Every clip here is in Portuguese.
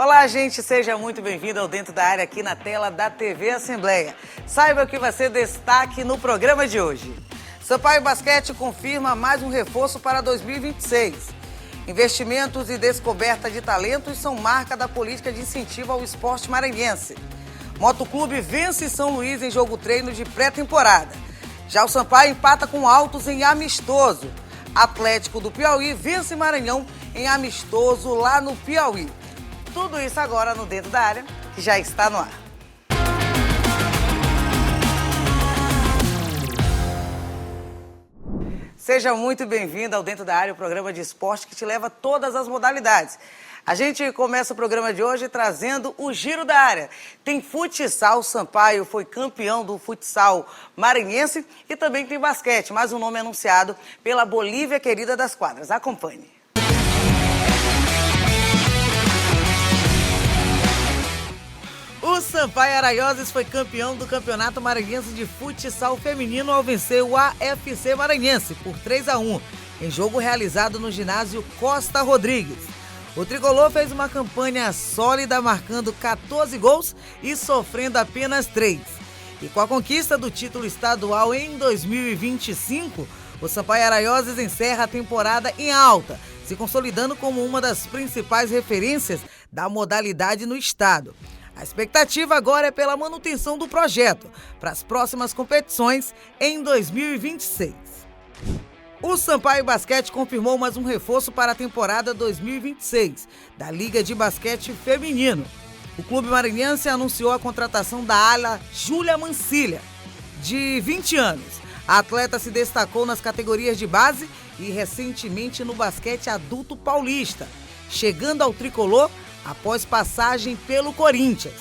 Olá, gente, seja muito bem-vindo ao Dentro da Área aqui na tela da TV Assembleia. Saiba o que vai ser destaque no programa de hoje. Sampaio Basquete confirma mais um reforço para 2026. Investimentos e descoberta de talentos são marca da política de incentivo ao esporte maranhense. Motoclube vence São Luís em jogo treino de pré-temporada. Já o Sampaio empata com Altos em amistoso. Atlético do Piauí vence Maranhão em amistoso lá no Piauí. Tudo isso agora no Dentro da Área, que já está no ar. Seja muito bem-vindo ao Dentro da Área, o programa de esporte que te leva a todas as modalidades. A gente começa o programa de hoje trazendo o Giro da Área. Tem futsal, Sampaio foi campeão do futsal maranhense e também tem basquete, mais um nome anunciado pela Bolívia Querida das Quadras. Acompanhe. O Sampaio Araioses foi campeão do Campeonato Maranhense de Futsal Feminino ao vencer o AFC Maranhense por 3-1, em jogo realizado no ginásio Costa Rodrigues. O tricolor fez uma campanha sólida, marcando 14 gols e sofrendo apenas 3. E com a conquista do título estadual em 2025, o Sampaio Araioses encerra a temporada em alta, se consolidando como uma das principais referências da modalidade no estado. A expectativa agora é pela manutenção do projeto para as próximas competições em 2026. O Sampaio Basquete confirmou mais um reforço para a temporada 2026 da Liga de Basquete Feminino. O clube maranhense anunciou a contratação da ala Júlia Mancilha, de 20 anos. A atleta se destacou nas categorias de base e recentemente no basquete adulto paulista, chegando ao tricolor após passagem pelo Corinthians.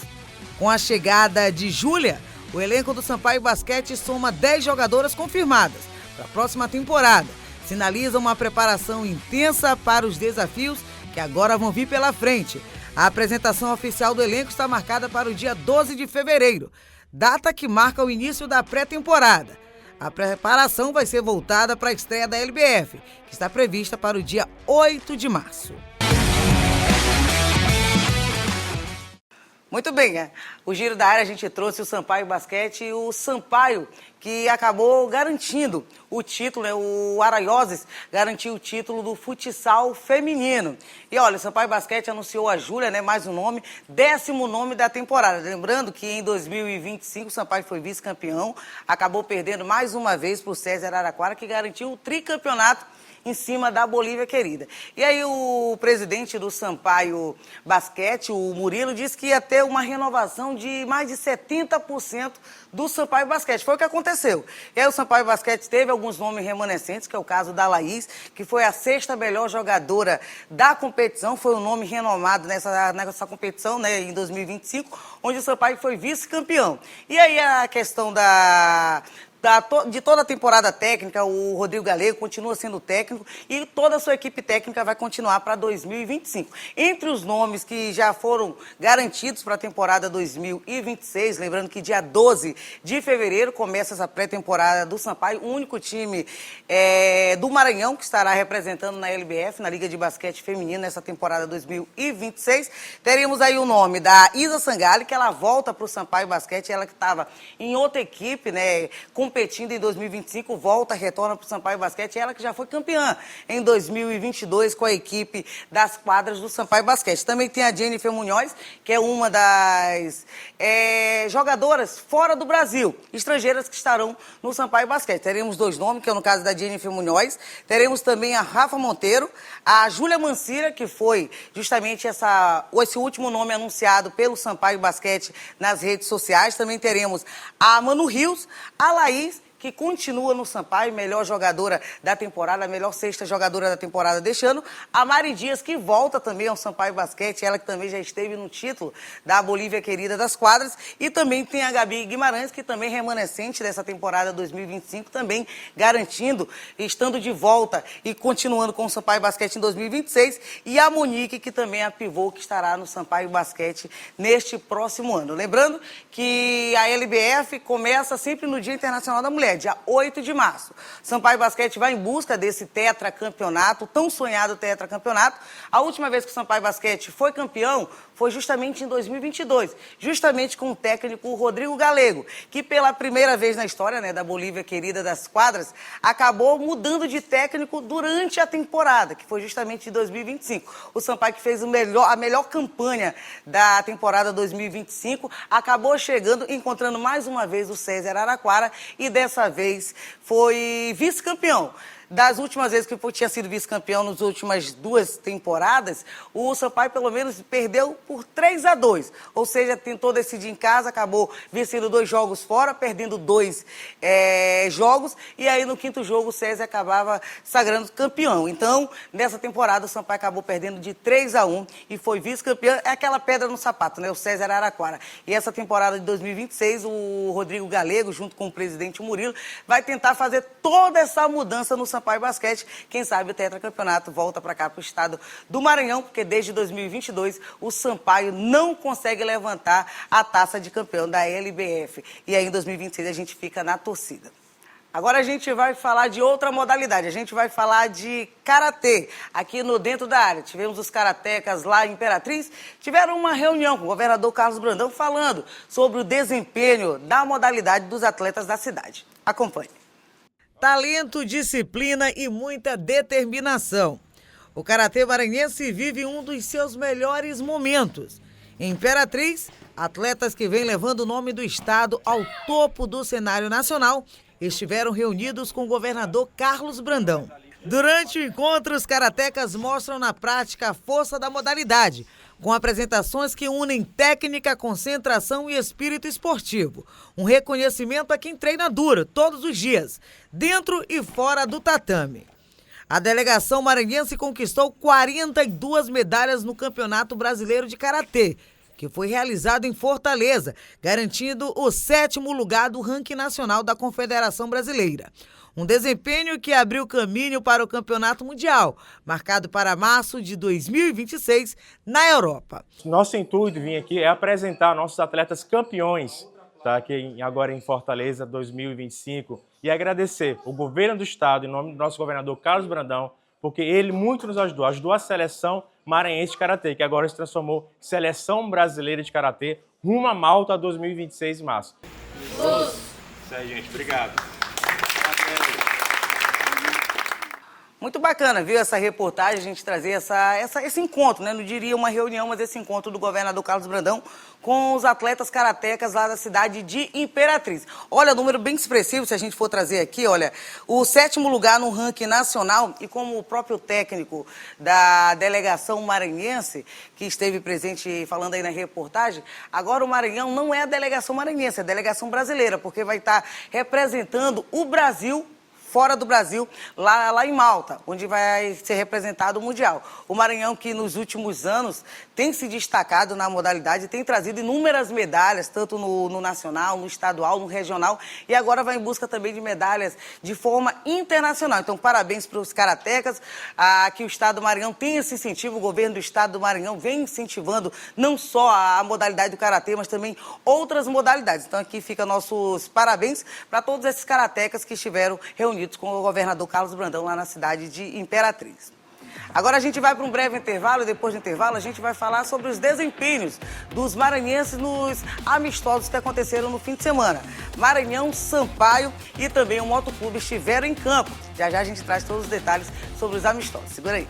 Com a chegada de Júlia, o elenco do Sampaio Basquete soma 10 jogadoras confirmadas para a próxima temporada. Sinaliza uma preparação intensa para os desafios que agora vão vir pela frente. A apresentação oficial do elenco está marcada para o dia 12 de fevereiro, data que marca o início da pré-temporada. A preparação vai ser voltada para a estreia da LBF, que está prevista para o dia 8 de março. Muito bem, o Giro da Área a gente trouxe o Sampaio Basquete e o Sampaio que acabou garantindo o título, o Araioses garantiu o título do futsal feminino. E olha, o Sampaio Basquete anunciou a Júlia, mais um nome, 10º nome da temporada. Lembrando que em 2025 o Sampaio foi vice-campeão, acabou perdendo mais uma vez para o César Araraquara, que garantiu o tricampeonato em cima da Bolívia Querida. E aí o presidente do Sampaio Basquete, o Murilo, disse que ia ter uma renovação de mais de 70% do Sampaio Basquete. Foi o que aconteceu. E aí o Sampaio Basquete teve alguns nomes remanescentes, que é o caso da Laís, que foi a 6ª melhor jogadora da competição, foi um nome renomado nessa competição, em 2025, onde o Sampaio foi vice-campeão. E aí a questão de toda a temporada técnica, o Rodrigo Galego continua sendo técnico e toda a sua equipe técnica vai continuar para 2025. Entre os nomes que já foram garantidos para a temporada 2026, lembrando que dia 12 de fevereiro começa essa pré-temporada do Sampaio, o único time do Maranhão que estará representando na LBF, na Liga de Basquete Feminino, nessa temporada 2026. Teremos aí o nome da Isa Sangali, que ela volta para o Sampaio Basquete, ela que estava em outra equipe, competindo em 2025, retorna para o Sampaio Basquete, ela que já foi campeã em 2022 com a equipe das quadras do Sampaio Basquete. Também tem a Jennifer Munhoz, que é uma das jogadoras fora do Brasil, estrangeiras que estarão no Sampaio Basquete. Teremos 2 nomes, que é no caso da Jennifer Munhoz, teremos também a Rafa Monteiro, a Júlia Mancilha, que foi justamente esse último nome anunciado pelo Sampaio Basquete nas redes sociais. Também teremos a Manu Rios, a Laís, que continua no Sampaio, melhor jogadora da temporada, a melhor 6ª jogadora da temporada deste ano. A Mari Dias, que volta também ao Sampaio Basquete, ela que também já esteve no título da Bolívia Querida das Quadras. E também tem a Gabi Guimarães, que também é remanescente dessa temporada 2025, também garantindo, estando de volta e continuando com o Sampaio Basquete em 2026. E a Monique, que também é a pivô, que estará no Sampaio Basquete neste próximo ano. Lembrando que a LBF começa sempre no Dia Internacional da Mulher. dia 8 de março. Sampaio Basquete vai em busca desse tetracampeonato, tão sonhado tetracampeonato. A última vez que o Sampaio Basquete foi campeão foi justamente em 2022, justamente com o técnico Rodrigo Galego, que pela primeira vez na história, né, da Bolívia querida das quadras, acabou mudando de técnico durante a temporada, que foi justamente em 2025. O Sampaio, que fez a melhor campanha da temporada 2025, acabou chegando, encontrando mais uma vez o César Araraquara e dessa vez foi vice-campeão. Das últimas vezes que tinha sido vice-campeão nas últimas 2 temporadas, o Sampaio pelo menos perdeu por 3-2. Ou seja, tentou decidir em casa, acabou vencendo 2 jogos fora, perdendo 2 jogos, e aí no 5º jogo o César acabava sagrando campeão. Então, nessa temporada o Sampaio acabou perdendo de 3-1 e foi vice-campeão. É aquela pedra no sapato, né? O César Araraquara. E essa temporada de 2026, o Rodrigo Galego, junto com o presidente Murilo, vai tentar fazer toda essa mudança no Sampaio Basquete. Quem sabe o tetracampeonato volta para cá, para o estado do Maranhão, porque desde 2022 o Sampaio não consegue levantar a taça de campeão da LBF. E aí em 2026 a gente fica na torcida. Agora a gente vai falar de outra modalidade, a gente vai falar de karatê, aqui no Dentro da Área. Tivemos os karatecas lá em Imperatriz, tiveram uma reunião com o governador Carlos Brandão falando sobre o desempenho da modalidade dos atletas da cidade. Acompanhe. Talento, disciplina e muita determinação. O karatê maranhense vive um dos seus melhores momentos. Em Imperatriz, atletas que vêm levando o nome do estado ao topo do cenário nacional estiveram reunidos com o governador Carlos Brandão. Durante o encontro, os karatecas mostram na prática a força da modalidade, com apresentações que unem técnica, concentração e espírito esportivo. Um reconhecimento a quem treina duro, todos os dias, dentro e fora do tatame. A delegação maranhense conquistou 42 medalhas no Campeonato Brasileiro de Karatê, que foi realizado em Fortaleza, garantindo o 7º lugar do ranking nacional da Confederação Brasileira. Um desempenho que abriu caminho para o Campeonato Mundial, marcado para março de 2026, na Europa. Nosso intuito vir aqui é apresentar nossos atletas campeões, tá, aqui agora em Fortaleza 2025, e agradecer o governo do estado, em nome do nosso governador Carlos Brandão, porque ele muito nos ajudou a seleção maranhense de karatê, que agora se transformou em Seleção Brasileira de Karatê, rumo a Malta 2026 em março. Isso aí, gente. Obrigado. Muito bacana, viu, essa reportagem, a gente trazer esse encontro, né? Não diria uma reunião, mas esse encontro do governador Carlos Brandão com os atletas karatecas lá da cidade de Imperatriz. Olha, número bem expressivo, se a gente for trazer aqui, olha, o 7º lugar no ranking nacional, e como o próprio técnico da delegação maranhense, que esteve presente falando aí na reportagem, agora o Maranhão não é a delegação maranhense, é a delegação brasileira, porque vai estar representando o Brasil fora do Brasil, lá em Malta, onde vai ser representado o Mundial. O Maranhão, que nos últimos anos tem se destacado na modalidade, tem trazido inúmeras medalhas, tanto no nacional, no estadual, no regional, e agora vai em busca também de medalhas de forma internacional. Então, parabéns para os karatecas, que o estado do Maranhão tem esse incentivo, o governo do estado do Maranhão vem incentivando não só a modalidade do karatê, mas também outras modalidades. Então, aqui fica nossos parabéns para todos esses karatecas que estiveram reunidos com o governador Carlos Brandão lá na cidade de Imperatriz. Agora a gente vai para um breve intervalo e depois do intervalo a gente vai falar sobre os desempenhos dos maranhenses nos amistosos que aconteceram no fim de semana. Maranhão, Sampaio e também o Motoclube estiveram em campo. Já já a gente traz todos os detalhes sobre os amistosos. Segura aí.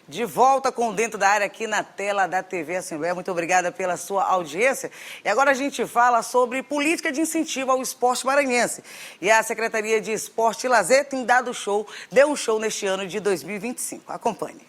De volta com Dentro da Área aqui na tela da TV Assembleia. Muito obrigada pela sua audiência. E agora a gente fala sobre política de incentivo ao esporte maranhense. E a Secretaria de Esporte e Lazer tem deu um show neste ano de 2025. Acompanhe.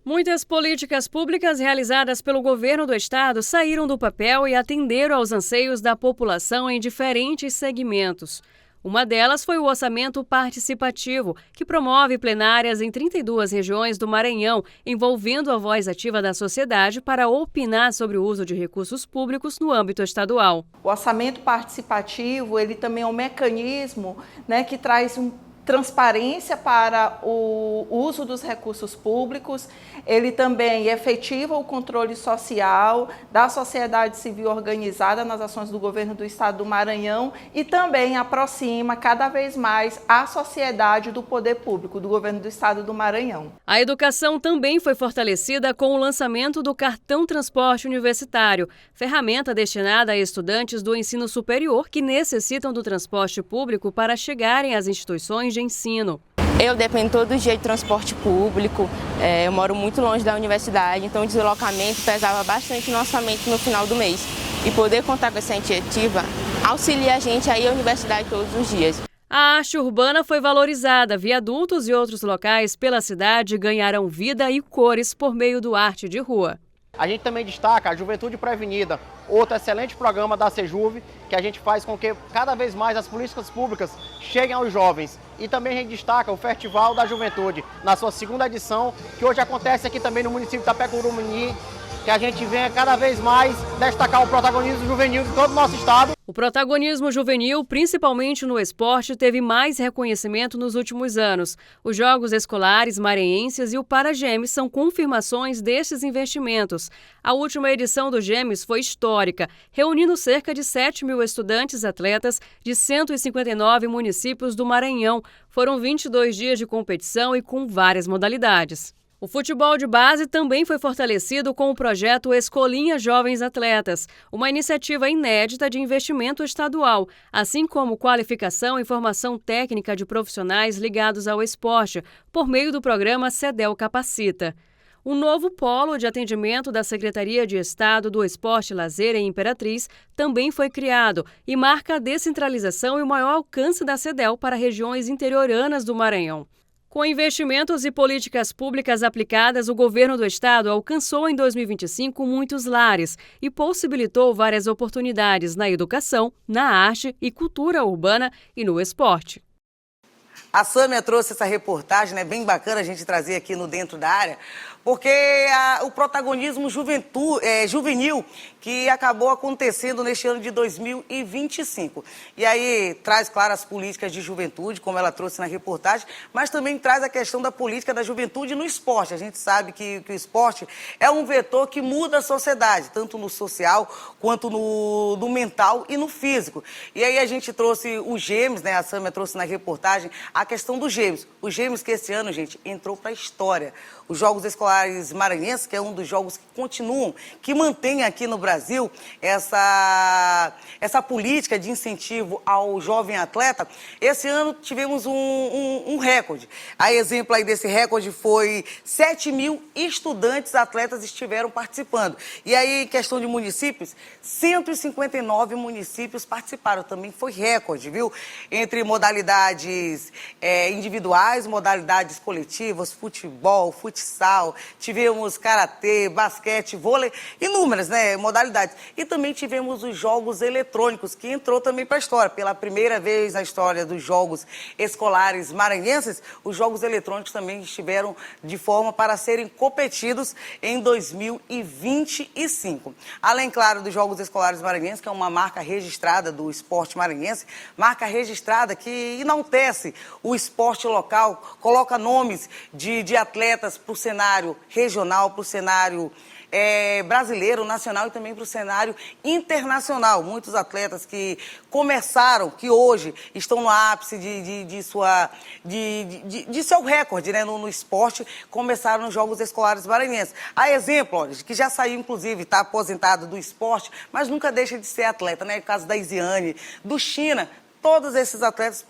Muitas políticas públicas realizadas pelo governo do estado saíram do papel e atenderam aos anseios da população em diferentes segmentos. Uma delas foi o orçamento participativo, que promove plenárias em 32 regiões do Maranhão, envolvendo a voz ativa da sociedade para opinar sobre o uso de recursos públicos no âmbito estadual. O orçamento participativo, ele também é um mecanismo, né, que traz transparência para o uso dos recursos públicos, ele também efetiva o controle social da sociedade civil organizada nas ações do governo do estado do Maranhão e também aproxima cada vez mais a sociedade do poder público do governo do estado do Maranhão. A educação também foi fortalecida com o lançamento do Cartão Transporte Universitário, ferramenta destinada a estudantes do ensino superior que necessitam do transporte público para chegarem às instituições de ensino. Eu dependo todo dia de transporte público, eu moro muito longe da universidade, então o deslocamento pesava bastante no orçamento no final do mês. E poder contar com essa iniciativa auxilia a gente a ir à universidade todos os dias. A arte urbana foi valorizada. Viadutos e outros locais pela cidade ganharam vida e cores por meio do arte de rua. A gente também destaca a Juventude Prevenida, outro excelente programa da Sejuve, que a gente faz com que cada vez mais as políticas públicas cheguem aos jovens. E também a gente destaca o Festival da Juventude, na sua segunda edição, que hoje acontece aqui também no município de Itapecurumini, que a gente venha cada vez mais destacar o protagonismo juvenil de todo o nosso estado. O protagonismo juvenil, principalmente no esporte, teve mais reconhecimento nos últimos anos. Os Jogos Escolares Maranhenses e o Paragêmeos são confirmações desses investimentos. A última edição do Gêmeos foi histórica, reunindo cerca de 7 mil estudantes atletas de 159 municípios do Maranhão. Foram 22 dias de competição e com várias modalidades. O futebol de base também foi fortalecido com o projeto Escolinha Jovens Atletas, uma iniciativa inédita de investimento estadual, assim como qualificação e formação técnica de profissionais ligados ao esporte, por meio do programa CEDEL Capacita. Um novo polo de atendimento da Secretaria de Estado do Esporte e Lazer em Imperatriz também foi criado e marca a descentralização e o maior alcance da CEDEL para regiões interioranas do Maranhão. Com investimentos e políticas públicas aplicadas, o governo do estado alcançou em 2025 muitos lares e possibilitou várias oportunidades na educação, na arte e cultura urbana e no esporte. A Sâmia trouxe essa reportagem, né, bem bacana a gente trazer aqui no Dentro da Área, porque o protagonismo juvenil que acabou acontecendo neste ano de 2025. E aí traz, claro, as políticas de juventude, como ela trouxe na reportagem, mas também traz a questão da política da juventude no esporte. A gente sabe que o esporte é um vetor que muda a sociedade, tanto no social, quanto no mental e no físico. E aí a gente trouxe os Gêmeos, né, a Sâmia trouxe na reportagem, a questão dos Gêmeos. Os Gêmeos que esse ano, gente, entrou para a história. Os Jogos Escolares Maranhenses, que é um dos jogos que continuam, que mantém aqui no Brasil essa política de incentivo ao jovem atleta. Esse ano tivemos um recorde. A exemplo aí desse recorde foi 7 mil estudantes atletas estiveram participando. E aí, em questão de municípios, 159 municípios participaram. Também foi recorde, viu? Entre modalidades individuais, modalidades coletivas, futebol, futsal, tivemos karatê, basquete, vôlei, inúmeras, né, modalidades. E também tivemos os jogos eletrônicos, que entrou também para a história. Pela primeira vez na história dos Jogos Escolares Maranhenses, os jogos eletrônicos também estiveram de forma para serem competidos em 2025. Além, claro, dos Jogos Escolares Maranhenses, que é uma marca registrada do esporte maranhense, marca registrada que enaltece o esporte local, coloca nomes de atletas para o cenário regional, para o cenário brasileiro, nacional e também para o cenário internacional. Muitos atletas que começaram, que hoje estão no ápice de seu recorde, né, no esporte, começaram nos Jogos Escolares Maranhenses. A exemplo, olha, que já saiu, inclusive, está aposentado do esporte, mas nunca deixa de ser atleta, né? O caso da Isiane, do China. Todos esses atletas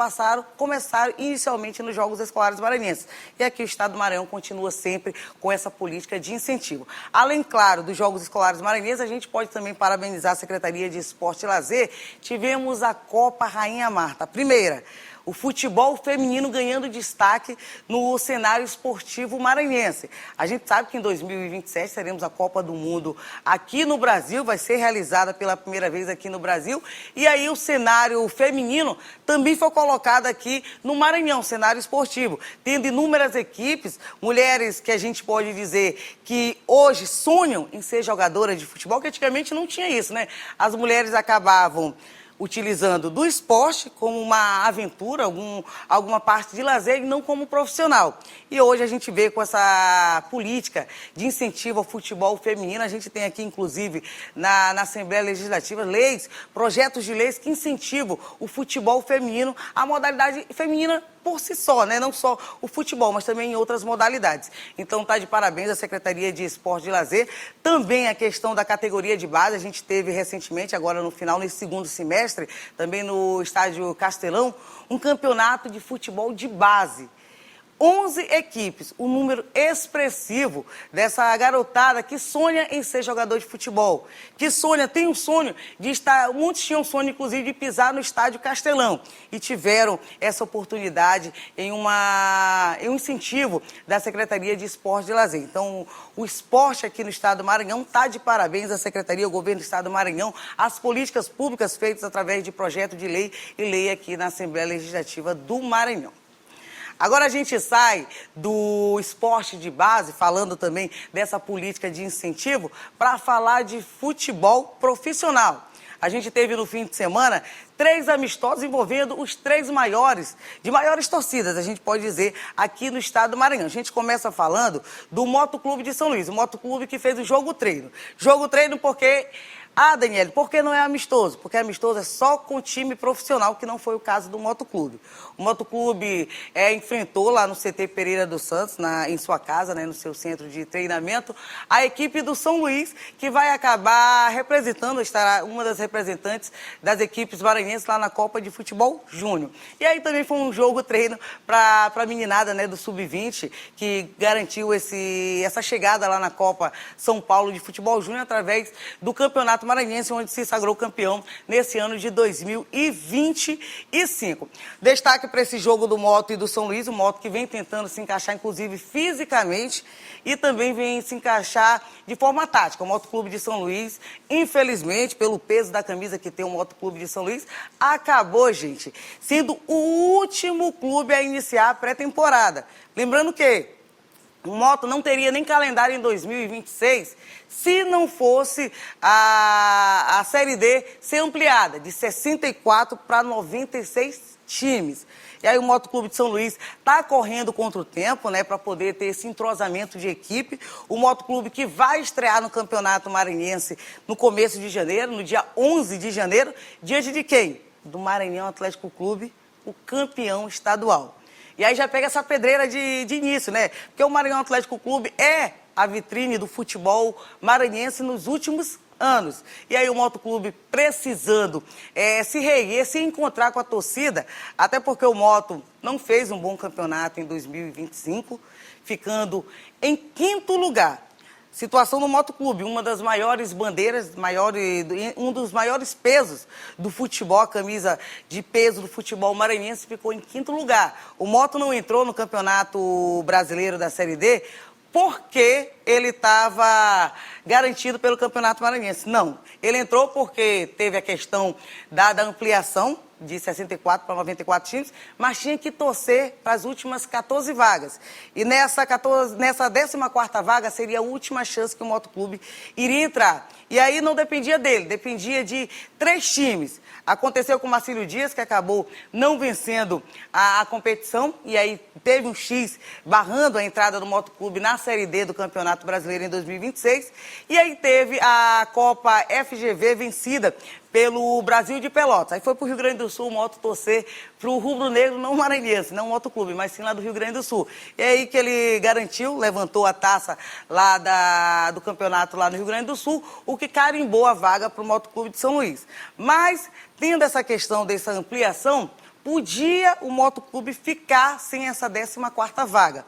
começaram inicialmente nos Jogos Escolares Maranhenses. E aqui o Estado do Maranhão continua sempre com essa política de incentivo. Além, claro, dos Jogos Escolares Maranhenses, a gente pode também parabenizar a Secretaria de Esporte e Lazer. Tivemos a Copa Rainha Marta. Primeira, o futebol feminino ganhando destaque no cenário esportivo maranhense. A gente sabe que em 2027 teremos a Copa do Mundo aqui no Brasil, vai ser realizada pela primeira vez aqui no Brasil. E aí o cenário feminino também foi colocado aqui no Maranhão, cenário esportivo, tendo inúmeras equipes, mulheres que a gente pode dizer que hoje sonham em ser jogadoras de futebol, que antigamente não tinha isso, né? As mulheres acabavam utilizando do esporte como uma aventura, alguma parte de lazer e não como profissional. E hoje a gente vê com essa política de incentivo ao futebol feminino, a gente tem aqui, inclusive, na Assembleia Legislativa, projetos de leis que incentivam o futebol feminino, a modalidade feminina por si só, né? Não só o futebol, mas também em outras modalidades. Então, tá de parabéns a Secretaria de Esporte e Lazer. Também a questão da categoria de base, a gente teve recentemente, agora no final, nesse segundo semestre, também no estádio Castelão, um campeonato de futebol de base. 11 equipes, um número expressivo dessa garotada que sonha em ser jogador de futebol, que tem um sonho de estar, muitos tinham um sonho, inclusive, de pisar no estádio Castelão e tiveram essa oportunidade em um incentivo da Secretaria de Esporte e Lazer. Então, o esporte aqui no estado do Maranhão está de parabéns à Secretaria, ao governo do estado do Maranhão, às políticas públicas feitas através de projeto de lei e lei aqui na Assembleia Legislativa do Maranhão. Agora a gente sai do esporte de base, falando também dessa política de incentivo, para falar de futebol profissional. A gente teve no fim de semana 3 amistosos envolvendo os 3 maiores torcidas, a gente pode dizer, aqui no estado do Maranhão. A gente começa falando do Motoclube de São Luís, o Motoclube que fez o jogo-treino. Jogo-treino porque... Daniele, por que não é amistoso? Porque amistoso é só com time profissional, que não foi o caso do Motoclube. O Motoclube enfrentou lá no CT Pereira dos Santos, em sua casa, né, no seu centro de treinamento, a equipe do São Luís, que vai acabar representando, estará uma das representantes das equipes maranhenses lá na Copa de Futebol Júnior. E aí também foi um jogo-treino para a meninada, né, do Sub-20, que garantiu essa chegada lá na Copa São Paulo de Futebol Júnior através do Campeonato Maranhense, onde se sagrou campeão nesse ano de 2025. Destaque para esse jogo do Moto e do São Luís, o Moto que vem tentando se encaixar, inclusive, fisicamente e também vem se encaixar de forma tática. O Motoclube de São Luís, infelizmente, pelo peso da camisa que tem o Motoclube de São Luís, acabou, gente, sendo o último clube a iniciar a pré-temporada. Lembrando que o Moto não teria nem calendário em 2026 se não fosse a Série D ser ampliada de 64 para 96 times. E aí o Motoclube de São Luís está correndo contra o tempo, né, para poder ter esse entrosamento de equipe. O Motoclube que vai estrear no Campeonato Maranhense no começo de janeiro, no dia 11 de janeiro, diante de quem? Do Maranhão Atlético Clube, o campeão estadual. E aí já pega essa pedreira de início, né? Porque o Maranhão Atlético Clube é a vitrine do futebol maranhense nos últimos anos. E aí o Motoclube precisando se reerguer, se encontrar com a torcida, até porque o Moto não fez um bom campeonato em 2025, ficando em 5º lugar. Situação no Motoclube, uma das maiores bandeiras, um dos maiores pesos do futebol, a camisa de peso do futebol maranhense ficou em 5º lugar. O Moto não entrou no Campeonato Brasileiro da Série D porque ele estava garantido pelo Campeonato Maranhense. Não, ele entrou porque teve a questão da ampliação de 64 para 94 times, mas tinha que torcer para as últimas 14 vagas. E nessa 14ª vaga seria a última chance que o Motoclube iria entrar. E aí não dependia dele, dependia de 3 times. Aconteceu com o Marcílio Dias, que acabou não vencendo a competição, e aí teve um X barrando a entrada do Motoclube na Série D do Campeonato Brasileiro em 2026. E aí teve a Copa FGV vencida pelo Brasil de Pelotas. Aí foi para o Rio Grande do Sul o Moto torcer para o rubro-negro, não maranhense, não o Motoclube, mas sim lá do Rio Grande do Sul. E aí que ele garantiu, levantou a taça lá do campeonato lá no Rio Grande do Sul, o que carimbou a vaga para o Motoclube de São Luís. Mas, tendo essa questão dessa ampliação, podia o Motoclube ficar sem essa 14ª vaga.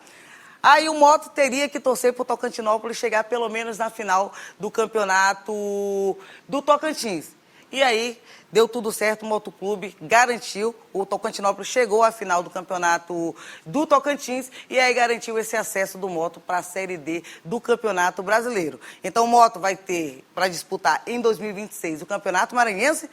Aí o Moto teria que torcer para o Tocantinópolis chegar pelo menos na final do campeonato do Tocantins. E aí, deu tudo certo, o Motoclube garantiu, o Tocantinópolis chegou à final do campeonato do Tocantins e aí garantiu esse acesso do Moto para a Série D do Campeonato Brasileiro. Então o Moto vai ter para disputar em 2026 o Campeonato Maranhense,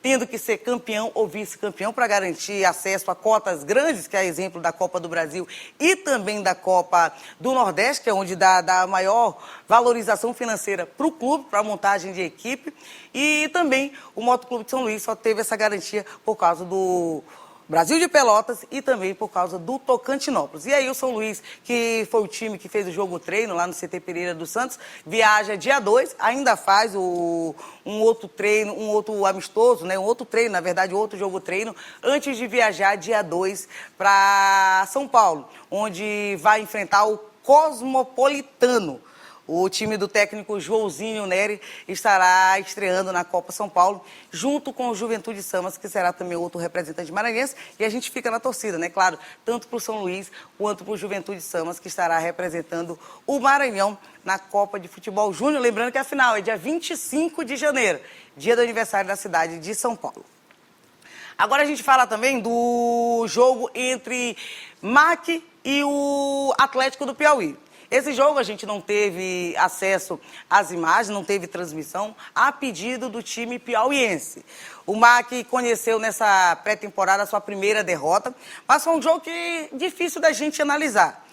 tendo que ser campeão ou vice-campeão para garantir acesso a cotas grandes, que é exemplo da Copa do Brasil e também da Copa do Nordeste, que é onde dá maior valorização financeira para o clube, para a montagem de equipe. E também o Motoclube de São Luís só teve essa garantia por causa do Brasil de Pelotas e também por causa do Tocantinópolis. E aí o São Luís, que foi o time que fez o jogo treino lá no CT Pereira dos Santos, viaja dia 2, ainda faz um outro treino, um outro amistoso, né? Um outro treino, na verdade, outro jogo treino, antes de viajar dia 2 para São Paulo, onde vai enfrentar o Cosmopolitano. O time do técnico Joãozinho Neri estará estreando na Copa São Paulo, junto com o Juventude Samas, que será também outro representante maranhense. E a gente fica na torcida, né? Claro, tanto para o São Luís quanto para o Juventude Samas, que estará representando o Maranhão na Copa de Futebol Júnior. Lembrando que a final é dia 25 de janeiro, dia do aniversário da cidade de São Paulo. Agora a gente fala também do jogo entre MAC e o Atlético do Piauí. Esse jogo a gente não teve acesso às imagens, não teve transmissão, a pedido do time piauiense. O MAC conheceu nessa pré-temporada a sua primeira derrota, mas foi um jogo difícil da gente analisar.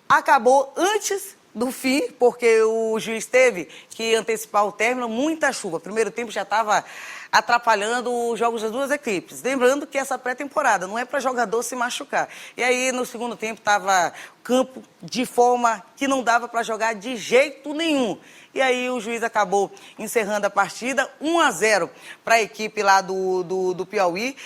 Acabou antes do fim, porque o juiz teve que antecipar o término, muita chuva. O primeiro tempo já estava atrapalhando os jogos das duas equipes. Lembrando que essa pré-temporada não é para jogador se machucar. E aí, no segundo tempo, estava campo de forma que não dava para jogar de jeito nenhum. E aí o juiz acabou encerrando a partida, 1-0 para a equipe lá do Piauí.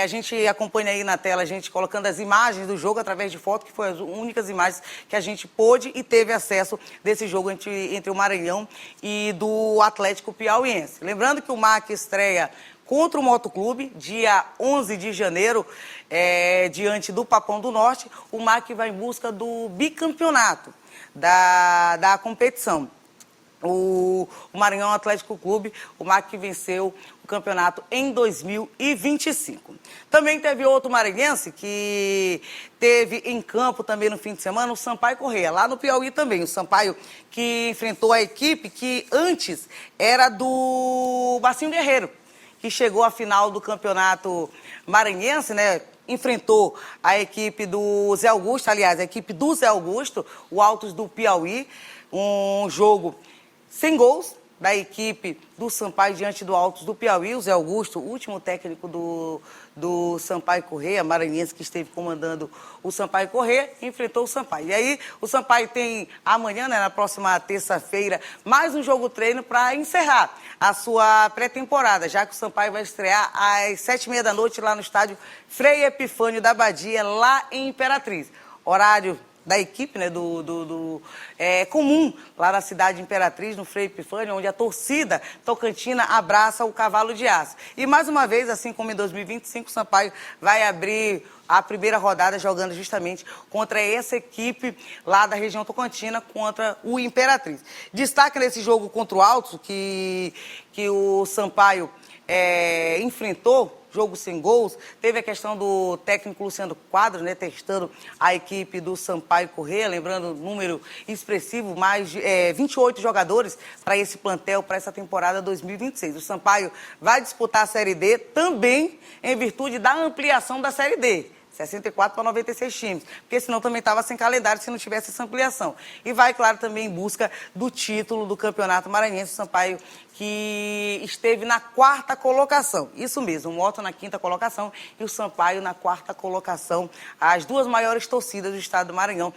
A gente acompanha aí na tela, a gente colocando as imagens do jogo através de foto, que foram as únicas imagens que a gente pôde e teve acesso desse jogo entre o Maranhão e do Atlético Piauiense. Lembrando que o MAC estreia contra o Motoclube, dia 11 de janeiro, diante do Papão do Norte. O MAC vai em busca do bicampeonato da competição. O Maranhão Atlético Clube, o MAC que venceu o campeonato em 2025. Também teve outro maranhense que teve em campo também no fim de semana, o Sampaio Corrêa, lá no Piauí também. O Sampaio que enfrentou a equipe que antes era do Marcinho Guerreiro, que chegou à final do campeonato maranhense, né? Enfrentou a equipe do Zé Augusto, aliás, a equipe do Zé Augusto, o Altos do Piauí, um jogo sem gols da equipe do Sampaio diante do Altos do Piauí. O Zé Augusto, último técnico do Sampaio Corrêa, maranhense, que esteve comandando o Sampaio Corrêa, enfrentou o Sampaio. E aí o Sampaio tem amanhã, né, na próxima terça-feira, mais um jogo treino para encerrar a sua pré-temporada, já que o Sampaio vai estrear às 7h30 da noite lá no estádio Frei Epifânio da Badia, lá em Imperatriz. Horário da equipe, né, comum lá na cidade de Imperatriz, no Frei Epifânio, onde a torcida tocantina abraça o Cavalo de Aço. E mais uma vez, assim como em 2025, o Sampaio vai abrir a primeira rodada jogando justamente contra essa equipe lá da região tocantina, contra o Imperatriz. Destaque nesse jogo contra o Altos, que o Sampaio enfrentou, jogo sem gols, teve a questão do técnico Luciano Quadros, né, testando a equipe do Sampaio Corrêa, lembrando o número expressivo, mais de 28 jogadores para esse plantel, para essa temporada 2026. O Sampaio vai disputar a Série D também em virtude da ampliação da Série D. 64 para 96 times, porque senão também estava sem calendário se não tivesse essa ampliação. E vai, claro, também em busca do título do Campeonato Maranhense. O Sampaio que esteve na 4ª colocação. Isso mesmo, o Moto na 5ª colocação e o Sampaio na 4ª colocação. As duas maiores torcidas do estado do Maranhão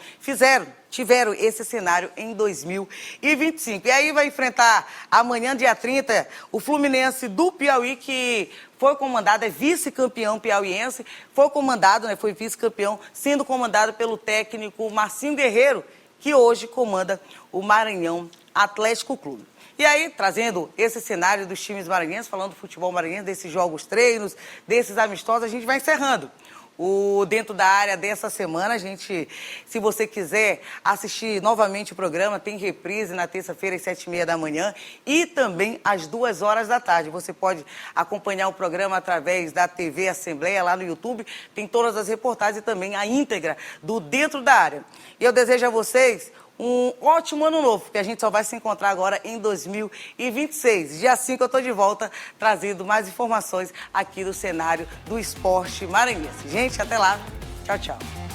tiveram esse cenário em 2025. E aí vai enfrentar amanhã, dia 30, o Fluminense do Piauí, que foi comandado, é vice-campeão piauiense, foi vice-campeão, sendo comandado pelo técnico Marcinho Guerreiro, que hoje comanda o Maranhão Atlético Clube. E aí, trazendo esse cenário dos times maranhenses, falando do futebol maranhense, desses jogos treinos, desses amistosos, a gente vai encerrando o Dentro da Área dessa semana. A gente, se você quiser assistir novamente o programa, tem reprise na terça-feira às 7h30 da manhã e também às 2h da tarde. Você pode acompanhar o programa através da TV Assembleia, lá no YouTube. Tem todas as reportagens e também a íntegra do Dentro da Área. E eu desejo a vocês um ótimo ano novo, que a gente só vai se encontrar agora em 2026. Dia 5 eu estou de volta, trazendo mais informações aqui do cenário do esporte maranhense. Gente, até lá. Tchau, tchau.